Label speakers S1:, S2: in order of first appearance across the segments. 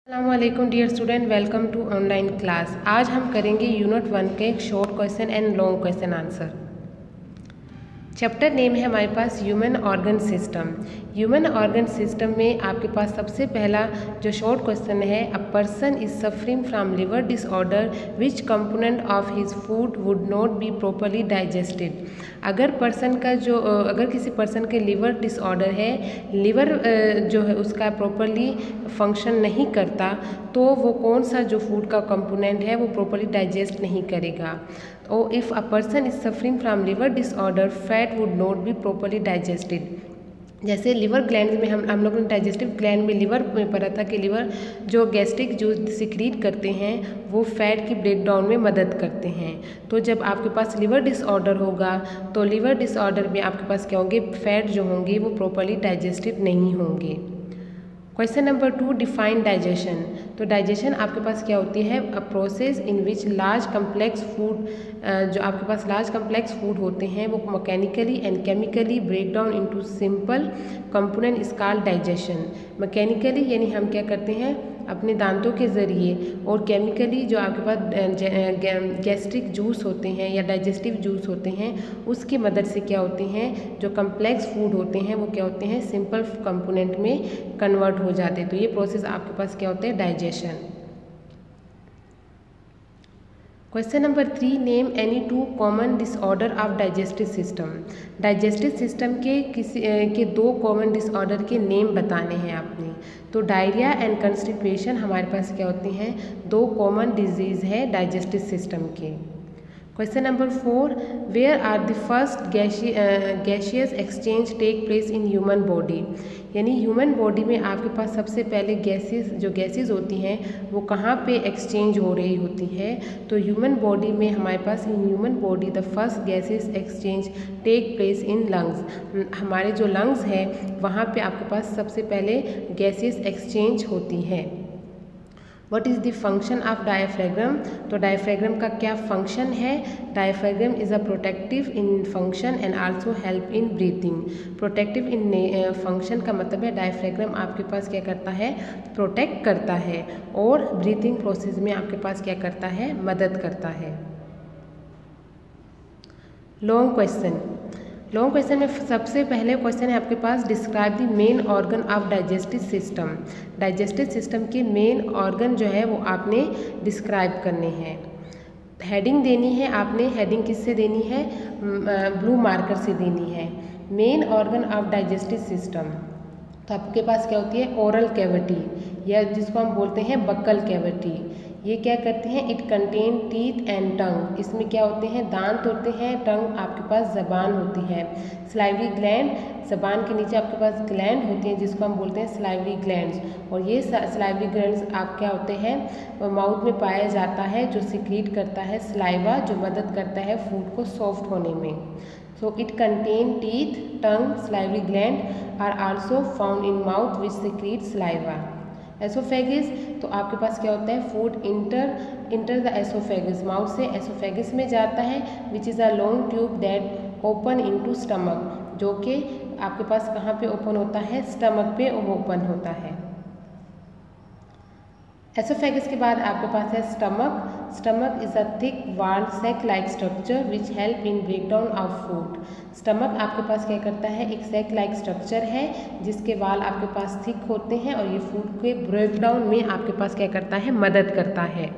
S1: अस्सलामुअलैकुम dear student, welcome to online class. आज हम करेंगे यूनिट 1 के एक short question and long question answer. Chapter name है हमारे पास human organ system. Human organ system में आपके पास सबसे पहला जो शॉर्ट क्वेश्चन है, a person is suffering from liver disorder which component of his food would not be properly digested. अगर किसी पर्सन के लिवर डिसऑर्डर है, लिवर जो है उसका प्रॉपरली फंक्शन नहीं करता, तो वो कौन सा जो फूड का कंपोनेंट है वो प्रॉपरली डाइजेस्ट नहीं करेगा। और if a person is suffering from liver disorder fat would not be properly digested. जैसे लिवर ग्लैंड में हम लोगों ने डाइजेस्टिव ग्लैंड में लिवर में पढ़ा था कि लिवर जो गैस्ट्रिक जो सिक्रीट करते हैं वो फैट की ब्रेकडाउन में मदद करते हैं। तो जब आपके पास लिवर डिसऑर्डर होगा तो लिवर डिसऑर्डर में आपके पास क्या होंगे, फैट जो होंगे वो प्रॉपरली डाइजेस्टेड नहीं होंगे। Question number 2, define digestion. तो डाइजेशन आपके पास क्या होती है, a process in which large complex food, जो आपके पास लार्ज कम्प्लेक्स फूड होते हैं वो mechanically and chemically break down into simple component is called digestion. Mechanically यानी हम क्या करते हैं अपने दांतों के ज़रिए, और केमिकली जो आपके पास गैस्ट्रिक जूस होते हैं या डाइजेस्टिव जूस होते हैं उसकी मदद से क्या होते हैं, जो कम्प्लेक्स फूड होते हैं वो क्या होते हैं सिंपल कंपोनेंट में कन्वर्ट हो जाते हैं। तो ये प्रोसेस आपके पास क्या होते हैं, digestion. Question number 3, name any 2 common disorder of digestive system. Digestive system के 2 कॉमन डिसऑर्डर के नेम बताने हैं आपने। तो डायरिया एंड कंस्टिपेशन हमारे पास क्या होते हैं, 2 कॉमन डिजीज़ है डाइजेस्टिव सिस्टम के। Question number 4, where are the first gaseous exchange take place in human body. यानी ह्यूमन बॉडी में आपके पास सबसे पहले गैसेस होती हैं वो कहाँ पे एक्सचेंज हो रही होती है। तो ह्यूमन बॉडी में हमारे पास in human body the first gases exchange take place in lungs. हमारे जो लंग्स हैं वहाँ पे आपके पास सबसे पहले गैसेस एक्सचेंज होती है। What is the function of diaphragm. तो डायफ्राग्राम का क्या फंक्शन है, diaphragm is a protective in function and also help in breathing. Protective in function का मतलब है डायफ्राग्राम आपके पास क्या करता है, प्रोटेक्ट करता है, और ब्रीथिंग प्रोसेस में आपके पास क्या करता है, मदद करता है। लॉन्ग क्वेश्चन में सबसे पहले क्वेश्चन है आपके पास, describe the main organ of digestive system. Digestive system के मेन ऑर्गन जो है वो आपने डिस्क्राइब करने हैं। हेडिंग देनी है आपने, हेडिंग किससे देनी है, ब्लू मार्कर से देनी है। Main organ of digestive system, तो आपके पास क्या होती है, ओरल कैविटी या जिसको हम बोलते हैं बक्कल कैविटी। ये क्या करते हैं, it contain teeth and tongue. इसमें क्या होते हैं, दांत होते हैं, टंग आपके पास जबान होती है। स्लाइवरी ग्लैंड, जबान के नीचे आपके पास ग्लैंड होती हैं जिसको हम बोलते हैं स्लाइवरी ग्लैंड्स। और ये स्लाइवरी ग्लैंड्स आप क्या होते हैं, माउथ में पाया जाता है, जो सिक्रीट करता है स्लाइवा, जो मदद करता है फूड को सॉफ्ट होने में। So it contain teeth, tongue, salivary gland are also found in mouth which secrete saliva. एसोफेगिस, तो आपके पास क्या होता है, फूड इंटर द एसोफेगिस, माउथ से एसोफेगिस में जाता है, which is a long tube that open into stomach, जो कि आपके पास कहाँ पे ओपन होता है, स्टमक पे ओपन होता है। एसोफेगस के बाद आपके पास है stomach. Stomach is a thick walled sac like structure which help in break down of food. Stomach आपके पास क्या करता है, एक सैक लाइक स्ट्रक्चर है जिसके वाल आपके पास थिक होते हैं, और ये फूड के ब्रेक डाउन में आपके पास क्या करता है, मदद करता है।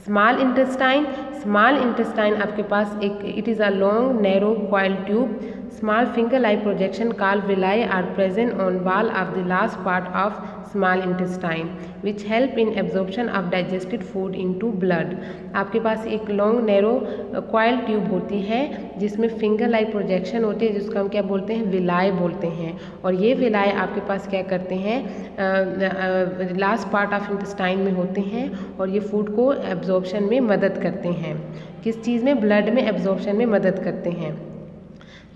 S1: स्मॉल इंटेस्टाइन आपके पास एक, it is a long narrow coil tube. Small finger like projection called villi are present on wall of the last part of small intestine which help in absorption of digested food into blood. आपके पास एक long narrow coil tube होती है जिसमें finger like projection होती है, जिसको हम क्या बोलते हैं, विलाई बोलते हैं। और ये विलाई आपके पास क्या करते हैं, लास्ट पार्ट ऑफ इंटेस्टाइन में होते हैं, और ये फूड को एब्जॉर्प्शन में मदद करते हैं। किस चीज़ में, ब्लड में एब्जॉर्प्शन में मदद करते हैं।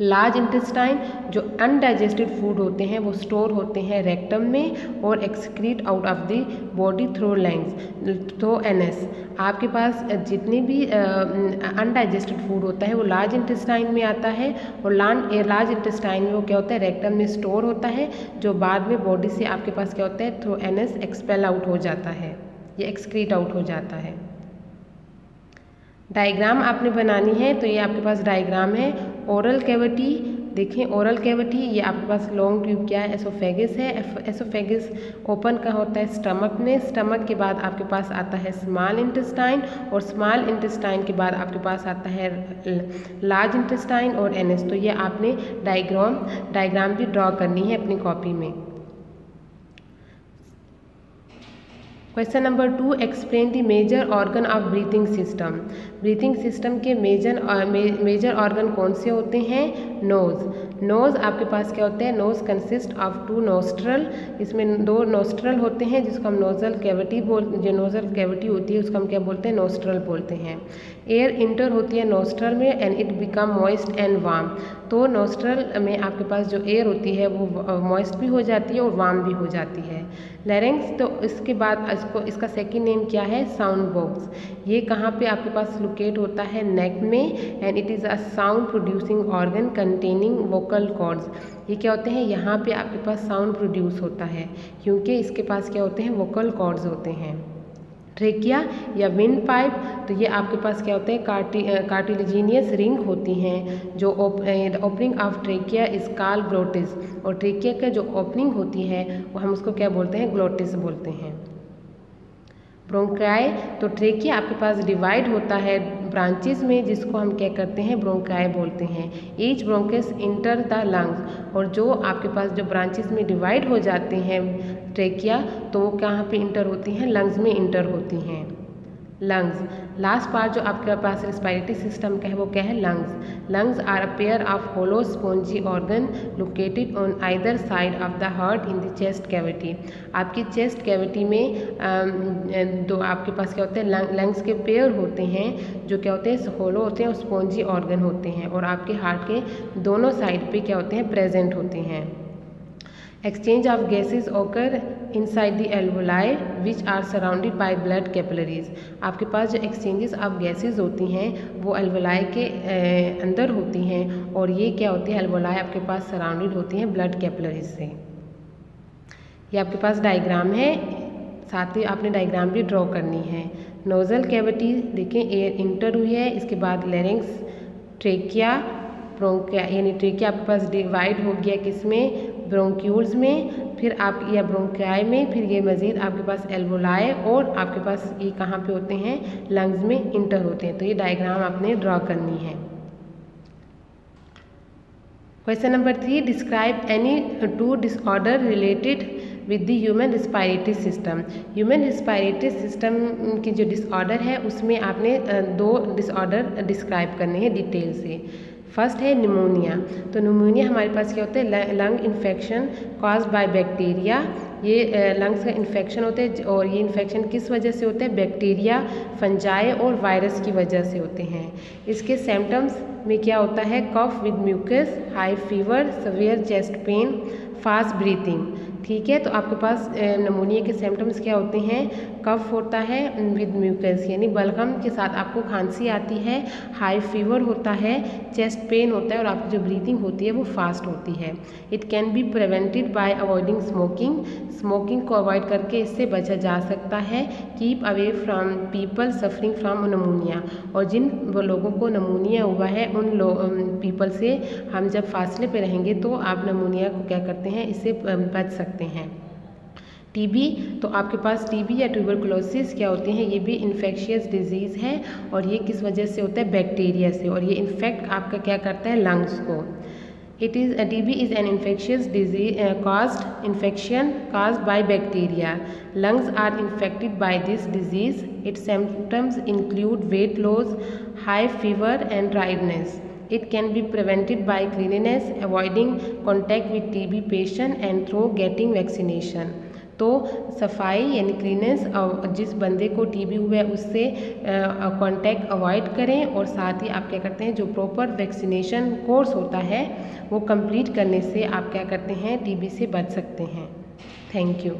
S1: लार्ज इंटेस्टाइन जो अनडाइजेस्टेड फूड होते हैं वो स्टोर होते हैं रेक्टम में और excrete out of the body through lungs through NS. आपके पास जितने भी अनडाइजेस्टेड फूड होता है वो लार्ज इंटेस्टाइन में आता है और लार्ज इंटेस्टाइन में वो क्या होता है रेक्टम में स्टोर होता है, जो बाद में बॉडी से आपके पास क्या होता है थ्रू एनएस एक्सपेल आउट हो जाता है, ये एक्सक्रीट आउट हो जाता है। डायग्राम आपने बनानी है तो ये आपके पास डायग्राम है। ओरल कैविटी देखें, ओरल कैविटी ये आपके पास लॉन्ग ट्यूब क्या है, एसोफेगस है। एसोफेगस ओपन का होता है स्टमक में, स्टमक के बाद आपके पास आता है स्मॉल इंटेस्टाइन और स्मॉल इंटेस्टाइन के बाद आपके पास आता है लार्ज इंटेस्टाइन और एनएस। तो ये आपने डायग्राम भी ड्रॉ करनी है अपनी कॉपी में। Question number 2, explain the major organ of breathing system. Breathing system के मेजर ऑर्गन कौन से होते हैं? नोज आपके पास क्या होते हैं? नोज कंसिस्ट ऑफ 2 नोस्ट्रल, इसमें 2 नोस्ट्रल होते हैं जिसको हम नोजल कैविटी जो नोजल कैविटी होती है उसको हम क्या बोलते हैं? नोस्ट्रल बोलते हैं। एयर इंटर होती है नोस्ट्रल में and it become moist and warm. तो नोस्ट्रल में आपके पास जो एयर होती है वो मॉइस्ट भी हो जाती है और वार्म भी हो जाती है। लैरिंक्स, तो इसके बाद इसका सेकंड नेम क्या है? Sound box. ये कहाँ पे आपके पास लोकेट होता है? नेक में and it is a sound producing organ containing vocal cords. ये क्या होते हैं? यहाँ पे आपके पास साउंड प्रोड्यूस होता है क्योंकि इसके पास क्या होते हैं? वोकल कॉर्ड्स होते हैं। ट्रेकिया या विंड पाइप, तो ये आपके पास क्या होते हैं? कार्टिलेजिनियस रिंग होती हैं जो opening of trachea is called glottis, और ट्रेकिया का जो ओपनिंग होती है वो हम उसको क्या बोलते हैं? ग्लोटिस बोलते हैं। ब्रोंकाई, तो ट्रेकिया आपके पास डिवाइड होता है ब्रांचेस में जिसको हम क्या करते हैं? ब्रोंकाई बोलते हैं। Each bronchus enter the lungs, और जो आपके पास जो ब्रांचेस में डिवाइड हो जाते हैं ट्रेकिया तो वो कहाँ पे इंटर होती हैं? लंग्स में इंटर होती हैं। लंग्स, लास्ट पार्ट जो आपके पास रेस्पिरेटरी सिस्टम का है वो क्या है? Lungs are a pair of hollow spongy organ located on either side of the heart in the chest cavity. आपकी चेस्ट कैविटी में दो आपके पास क्या होते हैं? लंग्स के पेयर होते हैं जो क्या होते हैं? होलो होते हैं और स्पॉन्जी ऑर्गन होते हैं और आपके हार्ट के दोनों साइड पे क्या होते हैं? प्रेजेंट होते हैं। Exchange of gases occur inside the alveoli which are surrounded by blood capillaries. आपके पास जो एक्सचेंजेस ऑफ गैसेज होती हैं वो एल्वोलाई के अंदर होती हैं और ये क्या होती है? एल्वोलाई आपके पास सराउंडेड होती हैं ब्लड कैपिलरीज से। ये आपके पास डायग्राम है, साथ ही आपने डायग्राम भी ड्रॉ करनी है। नोजल कैविटी देखें, एयर इंटर हुई है, इसके बाद लैरिंक्स, ट्रेकिया, ब्रोंकिया, यानी ट्रेकिया आपके पास डिवाइड हो गया किसमें? ब्रोंक्यूल्स में, फिर आप या ब्रोंकाई में, फिर ये मज़ीद आपके पास एल्वोलाई और आपके पास ये कहाँ पे होते हैं? लंग्स में इंटर होते हैं। तो ये डायग्राम आपने ड्रॉ करनी है। Question number 3, describe any 2 disorder related with the human respiratory system. Human respiratory system की जो डिसऑर्डर है उसमें आपने 2 डिसऑर्डर डिस्क्राइब करने हैं डिटेल से। फर्स्ट है निमोनिया। तो निमोनिया हमारे पास क्या होता है? Lung infection caused by bacteria. ये लंग्स का इन्फेक्शन होता है और ये इन्फेक्शन किस वजह से होता है? बैक्टीरिया, फंजाई और वायरस की वजह से होते हैं। इसके सिम्टम्स में क्या होता है? Cough with mucus, high fever, severe chest pain, fast breathing. ठीक है, तो आपके पास निमोनिया के सिम्टम्स क्या होते हैं? कफ होता है विद म्यूकस यानी बलगम के साथ आपको खांसी आती है, हाई फीवर होता है, चेस्ट पेन होता है और आपकी जो ब्रीथिंग होती है वो फास्ट होती है। It can be prevented by avoiding smoking. Smoking को अवॉइड करके इससे बचा जा सकता है। Keep away from people suffering from pneumonia, और जिन लोगों को निमोनिया हुआ है उन पीपल से हम जब फासले पे रहेंगे तो आप निमोनिया को क्या करते हैं? इससे बच सकते हैं। टीबी, तो आपके पास टीबी या ट्यूबरकुलोसिस क्या होते हैं? ये भी इन्फेक्शियस डिजीज़ है और ये किस वजह से होता है? बैक्टीरिया से, और ये इन्फेक्ट आपका क्या करता है? लंग्स को। TB is an infectious disease caused by bacteria. Lungs are infected by this disease. Its symptoms include weight loss, high fever and tiredness. It can be prevented by cleanliness, avoiding contact with TB patient and through getting vaccination. तो सफाई यानी cleanness, जिस बंदे को TB हुआ है उससे contact avoid करें, और साथ ही आप क्या करते हैं जो प्रॉपर वैक्सीनेशन कोर्स होता है वो कंप्लीट करने से आप क्या करते हैं टीबी से बच सकते हैं। Thank you.